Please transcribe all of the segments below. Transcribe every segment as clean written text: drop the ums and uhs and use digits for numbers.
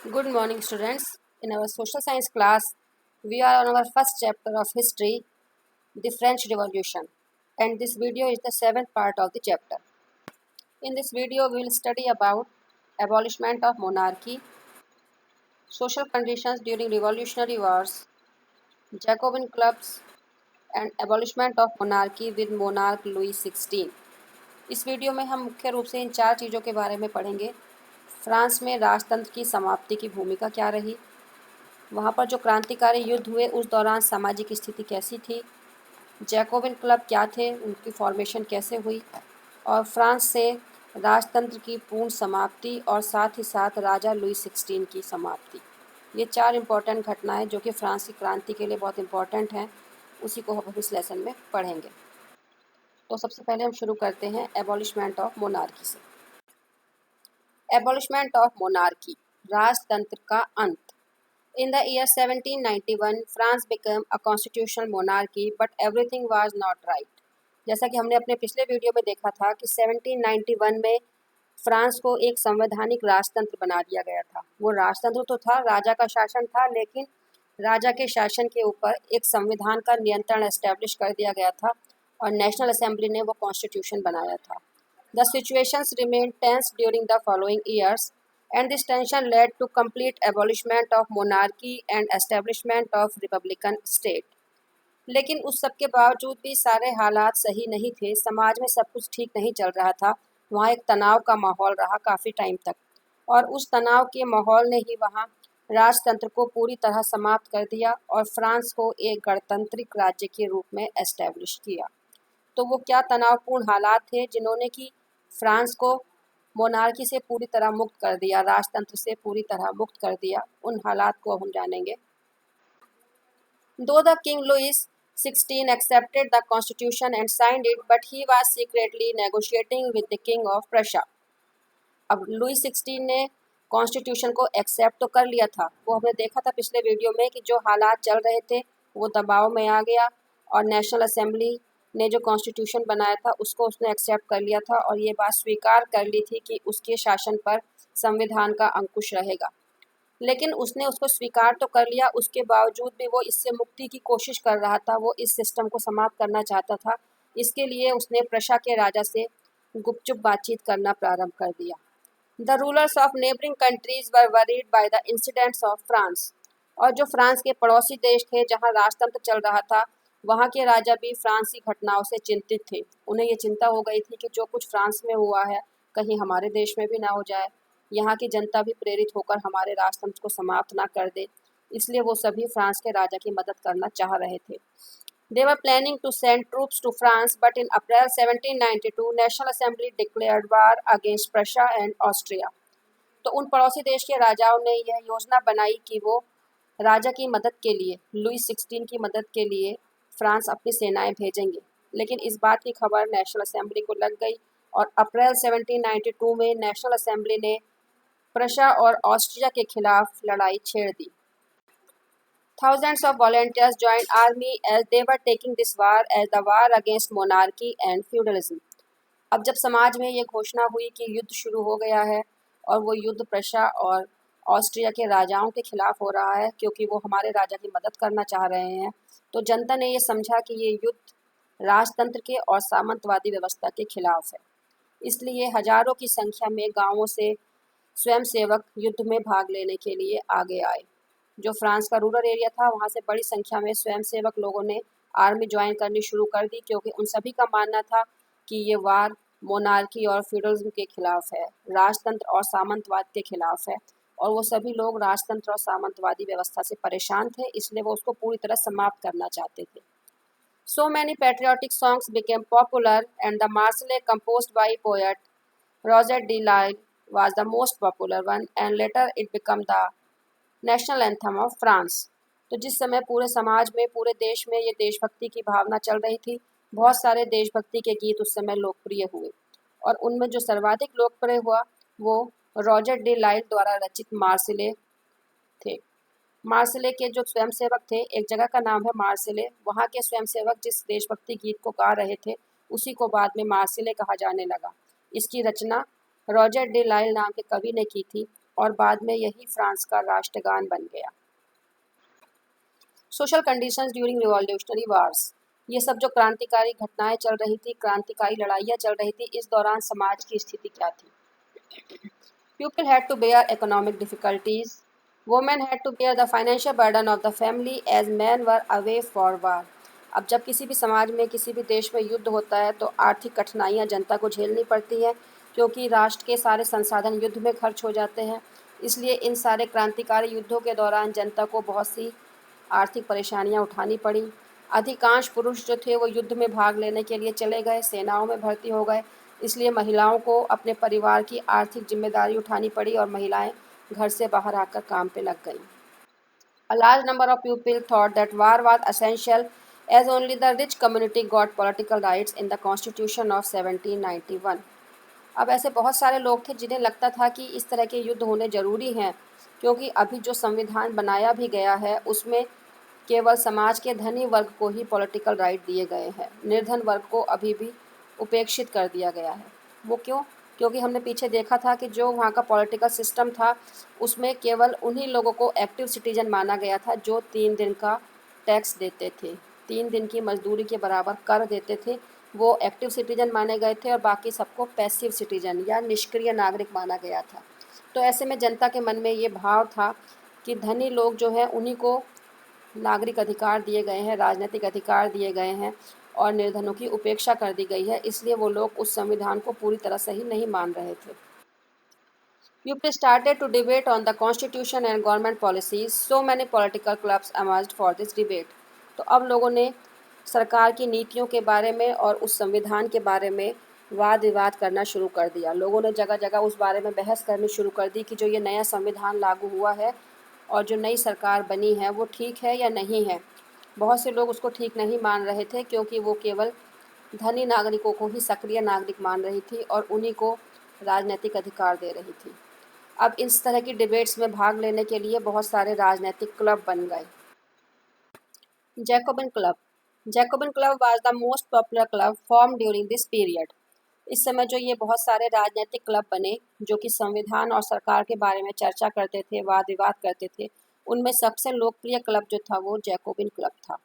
Good morning, students. In our social science class, we are on our first chapter of history, the French Revolution, and this video is the seventh part of the chapter. In this video, we will study about abolishment of monarchy, social conditions during revolutionary wars, Jacobin clubs, and abolishment of monarchy with monarch Louis XVI. इस video में हम मुख्य रूप से इन चार चीज़ों के बारे में पढ़ेंगे। फ्रांस में राजतंत्र की समाप्ति की भूमिका क्या रही, वहाँ पर जो क्रांतिकारी युद्ध हुए उस दौरान सामाजिक स्थिति कैसी थी, जैकोबिन क्लब क्या थे, उनकी फॉर्मेशन कैसे हुई, और फ्रांस से राजतंत्र की पूर्ण समाप्ति और साथ ही साथ राजा लुई 16 की समाप्ति। ये चार इम्पॉर्टेंट घटनाएं जो कि फ्रांस की क्रांति के लिए बहुत इम्पॉर्टेंट हैं, उसी को हम इस लेसन में पढ़ेंगे। तो सबसे पहले हम शुरू करते हैं एबॉलिशमेंट ऑफ मोनार्की से। एबॉलिशमेंट ऑफ मोनार्की, राजतंत्र का अंत। In the year 1791, France became a constitutional monarchy, but everything was not right. जैसा कि हमने अपने पिछले वीडियो में देखा था कि 1791 में फ्रांस को एक संवैधानिक राजतंत्र बना दिया गया था। वो राजतंत्र तो था, राजा का शासन था, लेकिन राजा के शासन के ऊपर एक संविधान का नियंत्रण एस्टेब्लिश कर दिया गया था और नेशनल असेंबली ने वो कॉन्स्टिट्यूशन बनाया था। The situations remain tense during the following years and this tension led to complete abolishment of monarchy and establishment of republican state. लेकिन उस सब के बावजूद भी सारे हालात सही नहीं थे, समाज में सब कुछ ठीक नहीं चल रहा था। वहाँ एक तनाव का माहौल रहा काफ़ी टाइम तक, और उस तनाव के माहौल ने ही वहाँ राजतंत्र को पूरी तरह समाप्त कर दिया और फ्रांस को एक गणतांत्रिक राज्य के रूप में एस्टेब्लिश किया। तो वो क्या तनावपूर्ण हालात थे जिन्होंने कि फ्रांस को मोनार्की से पूरी तरह मुक्त कर दिया, राजतंत्र से पूरी तरह मुक्त कर दिया, उन हालात को हम जानेंगे। Though the King Louis XVI accepted the constitution and signed it, but he was secretly negotiating with the King of Prussia. अब लुई 16 ने कॉन्स्टिट्यूशन को एक्सेप्ट तो कर लिया था, वो हमने देखा था पिछले वीडियो में कि जो हालात चल रहे थे वो दबाव में आ गया और नेशनल असेंबली ने जो कॉन्स्टिट्यूशन बनाया था उसको उसने एक्सेप्ट कर लिया था और ये बात स्वीकार कर ली थी कि उसके शासन पर संविधान का अंकुश रहेगा। लेकिन उसने उसको स्वीकार तो कर लिया, उसके बावजूद भी वो इससे मुक्ति की कोशिश कर रहा था, वो इस सिस्टम को समाप्त करना चाहता था। इसके लिए उसने प्रशा के राजा से गुपचुप बातचीत करना प्रारंभ कर दिया। The rulers of neighbouring countries were worried by the incidents of France. और जो फ्रांस के पड़ोसी देश थे जहाँ राजतंत्र चल रहा था, वहाँ के राजा भी फ्रांसी घटनाओं से चिंतित थे। उन्हें ये चिंता हो गई थी कि जो कुछ फ्रांस में हुआ है कहीं हमारे देश में भी ना हो जाए, यहाँ की जनता भी प्रेरित होकर हमारे राजतंत्र को समाप्त ना कर दे। इसलिए वो सभी फ्रांस के राजा की मदद करना चाह रहे थे। They were planning to send troops to France, but in April 1792, National Assembly declared war against Prussia and Austria. तो उन पड़ोसी देश के राजाओं ने यह योजना बनाई कि वो राजा की मदद के लिए, लुई 16 की मदद के लिए फ्रांस अपनी सेनाएं भेजेंगे। लेकिन इस बात की खबर नेशनल असेंबली को लग गई और अप्रैल 1792 में नेशनल असेंबली ने प्रशा और ऑस्ट्रिया के खिलाफ लड़ाई छेड़ दी। Thousands of volunteers joined army as they were taking this war as the war against monarchy and feudalism. अब जब समाज में ये घोषणा हुई कि युद्ध शुरू हो गया है और वो युद्ध प्रशा और ऑस्ट्रिया के राजाओं के खिलाफ हो रहा है क्योंकि वो हमारे राजा की मदद करना चाह रहे हैं, तो जनता ने ये समझा कि ये युद्ध राजतंत्र के और सामंतवादी व्यवस्था के खिलाफ है। इसलिए हजारों की संख्या में गांवों से स्वयंसेवक युद्ध में भाग लेने के लिए आगे आए। जो फ्रांस का रूरल एरिया था वहाँ से बड़ी संख्या में स्वयंसेवक लोगों ने आर्मी ज्वाइन करनी शुरू कर दी, क्योंकि उन सभी का मानना था कि ये वार मोनार्की और फ्यूडलिज्म के खिलाफ है, राजतंत्र और सामंतवाद के खिलाफ है, और वो सभी लोग राजतंत्र और सामंतवादी व्यवस्था से परेशान थे, इसलिए वो उसको पूरी तरह समाप्त करना चाहते थे। So many patriotic songs became popular and the Marseillaise composed by poet Roger de Lisle was the most popular one and later it became the national anthem of France. तो जिस समय पूरे समाज में, पूरे देश में ये देशभक्ति की भावना चल रही थी, बहुत सारे देशभक्ति के गीत उस समय लोकप्रिय हुए और उनमें जो सर्वाधिक लोकप्रिय हुआ वो रॉजर डे लाइल द्वारा रचित मार्सिले थे। मार्सिले के जो स्वयंसेवक थे, एक जगह का नाम है मार्सिले, वहाँ के स्वयंसेवक जिस देशभक्ति गीत को गा रहे थे उसी को बाद में मार्सिले कहा जाने लगा। इसकी रचना रॉजर डे लाइल नाम के कवि ने की थी और बाद में यही फ्रांस का राष्ट्रगान बन गया। Social conditions during revolutionary wars, ये सब जो क्रांतिकारी घटनाएं चल रही थी, क्रांतिकारी लड़ाइयाँ चल रही थी, इस दौरान समाज की स्थिति क्या थी? People had to bear economic difficulties. Women had to bear the financial burden of the family as men were away for war. अब जब किसी भी समाज में, किसी भी देश में युद्ध होता है तो आर्थिक कठिनाइयाँ जनता को झेलनी पड़ती हैं, क्योंकि राष्ट्र के सारे संसाधन युद्ध में खर्च हो जाते हैं। इसलिए इन सारे क्रांतिकारी युद्धों के दौरान जनता को बहुत सी आर्थिक परेशानियाँ उठानी पड़ी। अधिकांश पुरुष जो थे वो युद्ध में भाग लेने के लिए चले गए, सेनाओं में भर्ती हो गए। इसलिए महिलाओं को अपने परिवार की आर्थिक जिम्मेदारी उठानी पड़ी और महिलाएं घर से बाहर आकर काम पे लग गईं। A large number of people thought that war was essential as only the rich community got political rights in the Constitution of 1791. अब ऐसे बहुत सारे लोग थे जिन्हें लगता था कि इस तरह के युद्ध होने ज़रूरी हैं, क्योंकि अभी जो संविधान बनाया भी गया है उसमें केवल समाज के धनी वर्ग को ही पॉलिटिकल राइट दिए गए हैं, निर्धन वर्ग को अभी भी उपेक्षित कर दिया गया है। वो क्यों? क्योंकि हमने पीछे देखा था कि जो वहाँ का पॉलिटिकल सिस्टम था उसमें केवल उन्हीं लोगों को एक्टिव सिटीजन माना गया था जो 3 दिन का टैक्स देते थे, 3 दिन की मजदूरी के बराबर कर देते थे, वो एक्टिव सिटीजन माने गए थे और बाकी सबको पैसिव सिटीजन या निष्क्रिय नागरिक माना गया था। तो ऐसे में जनता के मन में ये भाव था कि धनी लोग जो हैं उन्हीं को नागरिक अधिकार दिए गए हैं, राजनीतिक अधिकार दिए गए हैं और निर्धनों की उपेक्षा कर दी गई है, इसलिए वो लोग उस संविधान को पूरी तरह से ही नहीं मान रहे थे। People started to debate on the constitution and government policies. So many political clubs emerged for this debate. तो अब लोगों ने सरकार की नीतियों के बारे में और उस संविधान के बारे में वाद विवाद करना शुरू कर दिया। लोगों ने जगह जगह उस बारे में बहस करनी शुरू कर दी कि जो ये नया संविधान लागू हुआ है और जो नई सरकार बनी है वो ठीक है या नहीं है। बहुत से लोग उसको ठीक नहीं मान रहे थे, क्योंकि वो केवल धनी नागरिकों को ही सक्रिय नागरिक मान रही थी और उन्हीं को राजनीतिक अधिकार दे रही थी। अब इस तरह की डिबेट्स में भाग लेने के लिए बहुत सारे राजनीतिक क्लब बन गए। Jacobin club, Jacobin club was the most popular club form during this period. इस समय जो ये बहुत सारे राजनीतिक क्लब बने जो कि संविधान और सरकार के बारे में चर्चा करते थे, वाद विवाद करते थे, उनमें सबसे लोकप्रिय क्लब जो था वो जैकोबिन क्लब था।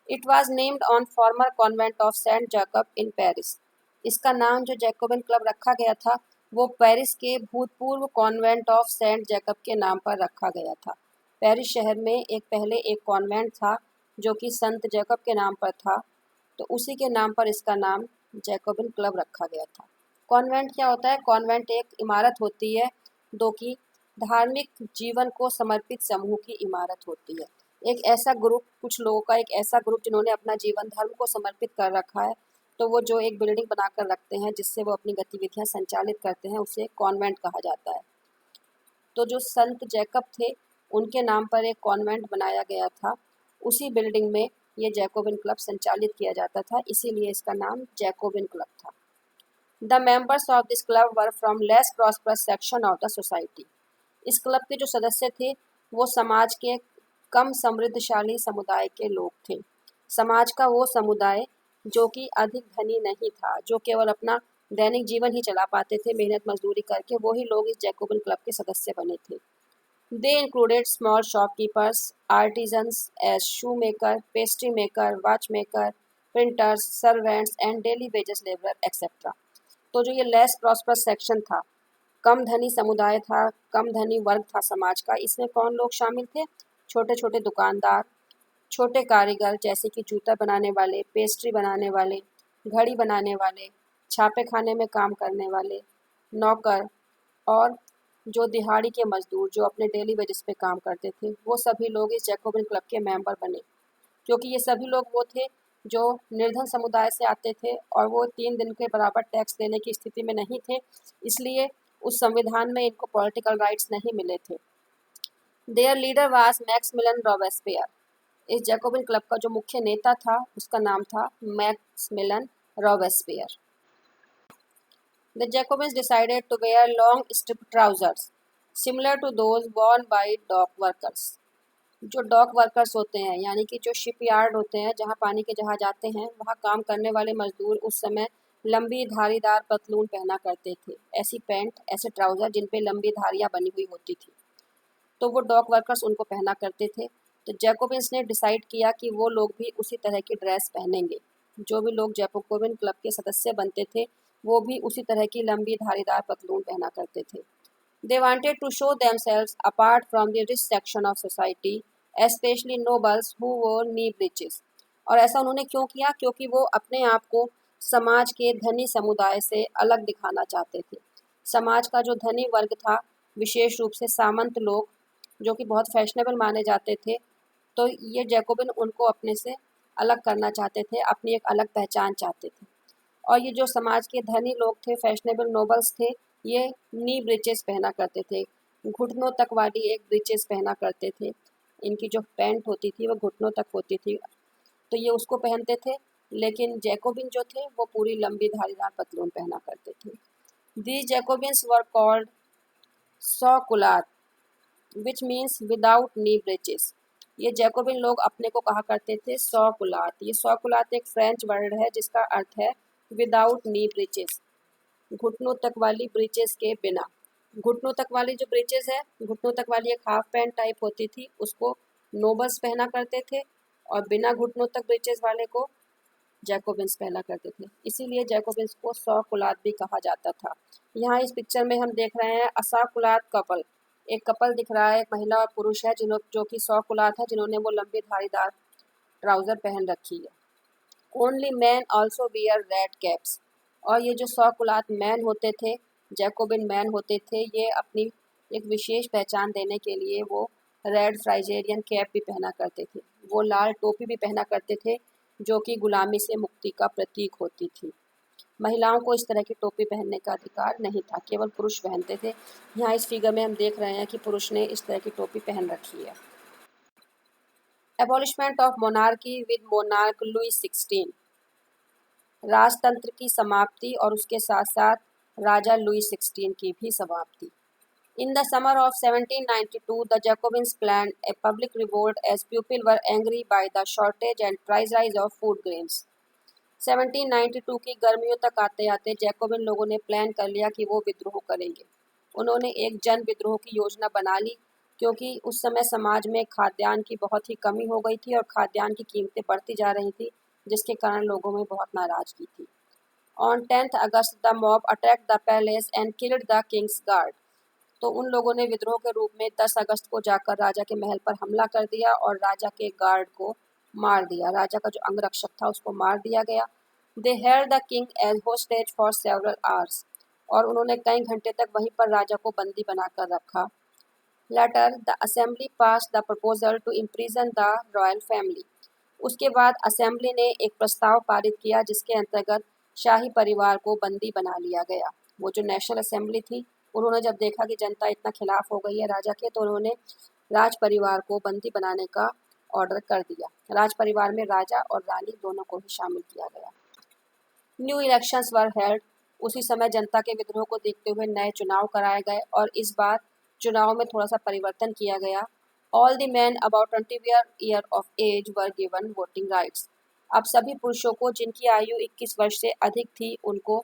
It was named on former convent of Saint Jacob in Paris. इसका नाम जो जैकोबिन क्लब रखा गया था वो पेरिस के भूतपूर्व कॉन्वेंट ऑफ सेंट जैकब के नाम पर रखा गया था। पेरिस शहर में पहले एक कॉन्वेंट था जो कि संत जैकब के नाम पर था, तो उसी के नाम पर इसका नाम जैकोबिन क्लब रखा गया था। कॉन्वेंट क्या होता है? कॉन्वेंट एक इमारत होती है जो कि धार्मिक जीवन को समर्पित समूह की इमारत होती है। एक ऐसा ग्रुप, कुछ लोगों का एक ऐसा ग्रुप जिन्होंने अपना जीवन धर्म को समर्पित कर रखा है, तो वो जो एक बिल्डिंग बनाकर रखते हैं जिससे वो अपनी गतिविधियां संचालित करते हैं, उसे कॉन्वेंट कहा जाता है। तो जो संत जैकब थे उनके नाम पर एक कॉन्वेंट बनाया गया था, उसी बिल्डिंग में ये जैकोबिन क्लब संचालित किया जाता था, इसीलिए इसका नाम जैकोबिन क्लब था। The members of this club were from less prosperous section of the society. इस क्लब के जो सदस्य थे वो समाज के कम समृद्धशाली समुदाय के लोग थे। समाज का वो समुदाय जो कि अधिक धनी नहीं था, जो केवल अपना दैनिक जीवन ही चला पाते थे मेहनत मजदूरी करके, वो ही लोग इस जैकोबिन क्लब के सदस्य बने थे। They included small shopkeepers, artisans as shoe maker, pastry maker, watch maker, printers, servants and daily wages labour etcetera. तो जो ये लेस प्रॉस्परस सेक्शन था, कम धनी समुदाय था, कम धनी वर्ग था समाज का, इसमें कौन लोग शामिल थे? छोटे छोटे दुकानदार, छोटे कारीगर जैसे कि जूता बनाने वाले, पेस्ट्री बनाने वाले, घड़ी बनाने वाले, छापे खाने में काम करने वाले, नौकर और जो दिहाड़ी के मजदूर जो अपने डेली वेजेस पे काम करते थे, वो सभी लोग इस जैकोबिन क्लब के मेंबर बने, क्योंकि ये सभी लोग वो थे जो निर्धन समुदाय से आते थे और वो 3 दिन के बराबर टैक्स देने की स्थिति में नहीं थे, इसलिए उस संविधान में इनको पॉलिटिकल राइट्स नहीं मिले थे। There leader was Maximilian Robespierre. इस जैकोबिन क्लब का जो मुख्य नेता था उसका नाम था Maximilian Robespierre. The Jacobins decided to wear long striped trousers, similar to those worn by dock workers. जो डॉक वर्कर्स होते हैं, यानी कि जो शिपयार्ड होते हैं जहाँ पानी के जहाज आते हैं, वहाँ काम करने वाले मजदूर उस समय लंबी धारीदार पतलून पहना करते थे, ऐसी पैंट, ऐसे ट्राउज़र जिन पे लंबी धारियाँ बनी हुई होती थी। तो वो डॉक वर्कर्स उनको पहना करते थे। तो जैकोबिन्स ने डिसाइड किया कि वो लोग भी उसी तरह की ड्रेस पहनेंगे। जो भी लोग जैकोबिन क्लब के सदस्य बनते थे, वो भी उसी तरह की लंबी धारीदार पतलून पहना करते थे। They wanted to show themselves apart from the rich section of society, especially nobles who wore knee breeches. और ऐसा उन्होंने क्यों किया? क्योंकि वो अपने आप को समाज के धनी समुदाय से अलग दिखाना चाहते थे। समाज का जो धनी वर्ग था, विशेष रूप से सामंत लोग, जो कि बहुत फैशनेबल माने जाते थे, तो ये जैकोबिन उनको अपने से अलग करना चाहते थे, अपनी एक अलग पहचान चाहते थे। और ये जो समाज के धनी लोग थे, फैशनेबल नोबल्स थे, ये नी ब्रीचेस पहना करते थे, घुटनों तक वाली एक ब्रीचेस पहना करते थे। इनकी जो पैंट होती थी वो घुटनों तक होती थी, तो ये उसको पहनते थे। लेकिन जैकोबिन जो थे वो पूरी लंबी धारीदार पतलून पहना करते थे। दीज जैकोबिन्स वर कॉल्ड सॉकुलार, which means without knee breeches. ये जैकोबिन लोग अपने को कहा करते थे सॉकुलात। ये सॉकुलात एक फ्रेंच वर्ड है जिसका अर्थ है विदाउट नी ब्रीचेस, घुटनों तक वाली ब्रीचेस के बिना। घुटनों तक वाली जो ब्रीचेस है, घुटनों तक वाली एक हाफ पैंट टाइप होती थी, उसको नोबल्स पहना करते थे, और बिना घुटनों तक ब्रीचेस वाले को जैकोबिन्स पहना करते थे। इसीलिए जैकोबिन्स को सॉकुलात भी कहा जाता था। यहाँ इस पिक्चर में हम देख रहे हैं असॉकुलात कपल। एक कपल दिख रहा है, एक महिला और पुरुष है जो कि सॉकुलात है, जिन्होंने वो लंबी धारीदार ट्राउज़र पहन रखी है। Only man also wear red caps. और ये जो सॉकुलात मैन होते थे, जैकोबिन मैन होते थे, ये अपनी एक विशेष पहचान देने के लिए वो रेड फ्राइजेरियन कैप भी पहना करते थे। वो लाल टोपी भी पहना करते थे, जो कि गुलामी से मुक्ति का प्रतीक होती थी। महिलाओं को इस तरह की टोपी पहनने का अधिकार नहीं था, केवल पुरुष पहनते थे। यहाँ इस फिगर में हम देख रहे हैं कि पुरुष ने इस तरह की टोपी पहन रखी है। Abolishment of monarchy with monarch Louis 16। राजतंत्र की समाप्ति और उसके साथ साथ राजा लुई 16 की भी समाप्ति। In the summer of 1792, the Jacobins planned a public revolt as people were angry by the shortage and price rise of food grains. 1792 की गर्मियों तक आते आते जैकोबिन लोगों ने प्लान कर लिया कि वो विद्रोह करेंगे। उन्होंने एक जन विद्रोह की योजना बना ली, क्योंकि उस समय समाज में खाद्यान्न की बहुत ही कमी हो गई थी और खाद्यान्न की कीमतें बढ़ती जा रही थी, जिसके कारण लोगों में बहुत नाराजगी थी। On 10th August, the mob attacked the palace and killed the king's guard. तो उन लोगों ने विद्रोह के रूप में 10 अगस्त को जाकर राजा के महल पर हमला कर दिया और राजा के गार्ड को मार दिया। राजा का जो अंगरक्षक था उसको मार दिया गया। They held the king as hostage for several hours. और उन्होंने कई घंटे तक वहीं पर राजा को बंदी बनाकर रखा। Later, the assembly passed the proposal to imprison the royal family. उसके बाद असेंबली ने एक प्रस्ताव पारित किया जिसके अंतर्गत शाही परिवार को बंदी बना लिया गया। वो जो नेशनल असेंबली थी, उन्होंने जब देखा कि जनता इतना खिलाफ हो गई है राजा के, तो उन्होंने राज परिवार को बंदी बनाने का ऑर्डर कर दिया। राज परिवार में राजा और रानी दोनों को ही शामिल किया गया। New elections were held. उसी समय जनता के विद्रोह को देखते हुए नए चुनाव कराए गए और इस बार चुनाव में थोड़ा सा परिवर्तन किया गया। All the men about 20 year of age were given voting rights. अब सभी पुरुषों को जिनकी आयु 21 वर्ष से अधिक थी उनको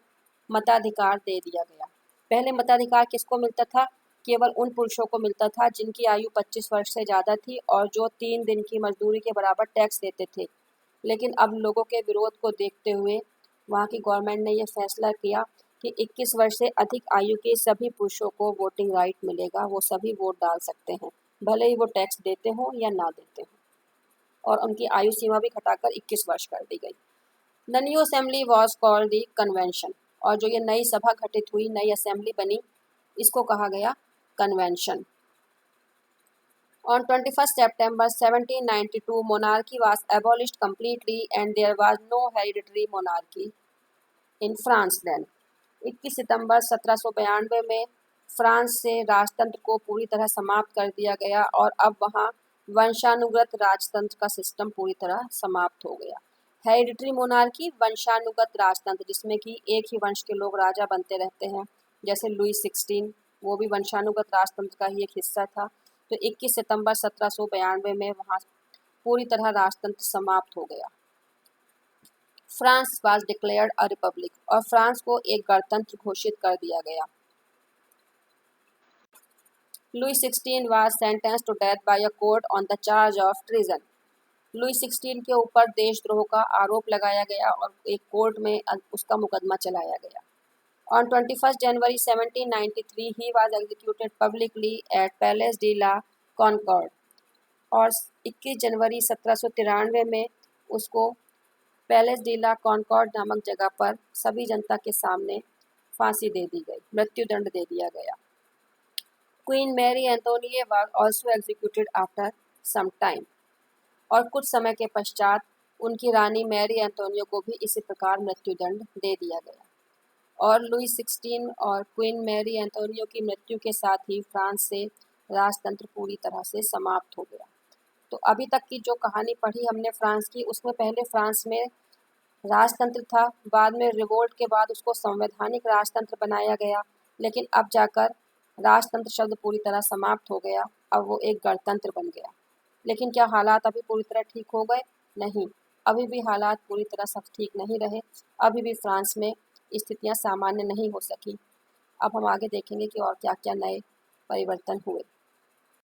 मताधिकार दे दिया गया। पहले मताधिकार किसको मिलता था? केवल उन पुरुषों को मिलता था जिनकी आयु 25 वर्ष से ज़्यादा थी और जो 3 दिन की मजदूरी के बराबर टैक्स देते थे। लेकिन अब लोगों के विरोध को देखते हुए वहाँ की गवर्नमेंट ने यह फैसला किया कि 21 वर्ष से अधिक आयु के सभी पुरुषों को वोटिंग राइट मिलेगा, वो सभी वोट डाल सकते हैं, भले ही वो टैक्स देते हों या ना देते हों। और उनकी आयु सीमा भी घटाकर 21 वर्ष कर दी गई। The new assembly was called the convention. और जो ये नई सभा घटित हुई, नई असेंबली बनी, इसको कहा गया convention. On 21st September 1792, monarchy was abolished completely and there was no hereditary monarchy in France then. 21 सितंबर 1792 में फ्रांस से राजतंत्र को पूरी तरह समाप्त कर दिया गया और अब वहाँ वंशानुगत राजतंत्र का सिस्टम पूरी तरह समाप्त हो गया। हेरिडिटरी मोनार्की वंशानुगत राजतंत्र, जिसमें कि एक ही वंश के लोग राजा बनते रहते हैं, जैसे लुई 16, वो भी वंशानुगत राजतंत्र का ही एक हिस्सा था। तो 21 सितंबर 1792 में वहाँ पूरी तरह राजतंत्र समाप्त हो गया। France was declared a republic, और फ्रांस को एक गणतंत्र घोषित कर दिया गया। Louis 16 was sentenced to death by a court on the charge of treason. Louis 16 के ऊपर देशद्रोह का आरोप लगाया गया और एक कोर्ट में उसका मुकदमा चलाया गया। On 21 January 1793 he was executed publicly at Place de la Concorde, और 21 जनवरी 1793 में उसको पैलेस डी ला कॉनकॉर्ड नामक जगह पर सभी जनता के सामने फांसी दे दी गई, मृत्युदंड दे दिया गया। Queen Marie Antoinette was also executed after some time, और कुछ समय के पश्चात उनकी रानी मैरी एंटोनियो को भी इसी प्रकार मृत्युदंड दे दिया गया। और लुई 16 और क्वीन मैरी एंटोनियो की मृत्यु के साथ ही फ्रांस से राजतंत्र पूरी तरह से समाप्त हो गया। तो अभी तक की जो कहानी पढ़ी हमने फ्रांस की, उसमें पहले फ्रांस में राजतंत्र था, बाद में रिवोल्ट के बाद उसको संवैधानिक राजतंत्र बनाया गया, लेकिन अब जाकर राजतंत्र शब्द पूरी तरह समाप्त हो गया, अब वो एक गणतंत्र बन गया। लेकिन क्या हालात अभी पूरी तरह ठीक हो गए? नहीं, अभी भी हालात पूरी तरह सब ठीक नहीं रहे, अभी भी फ्रांस में स्थितियां सामान्य नहीं हो सकी। अब हम आगे देखेंगे कि और क्या क्या नए परिवर्तन हुए।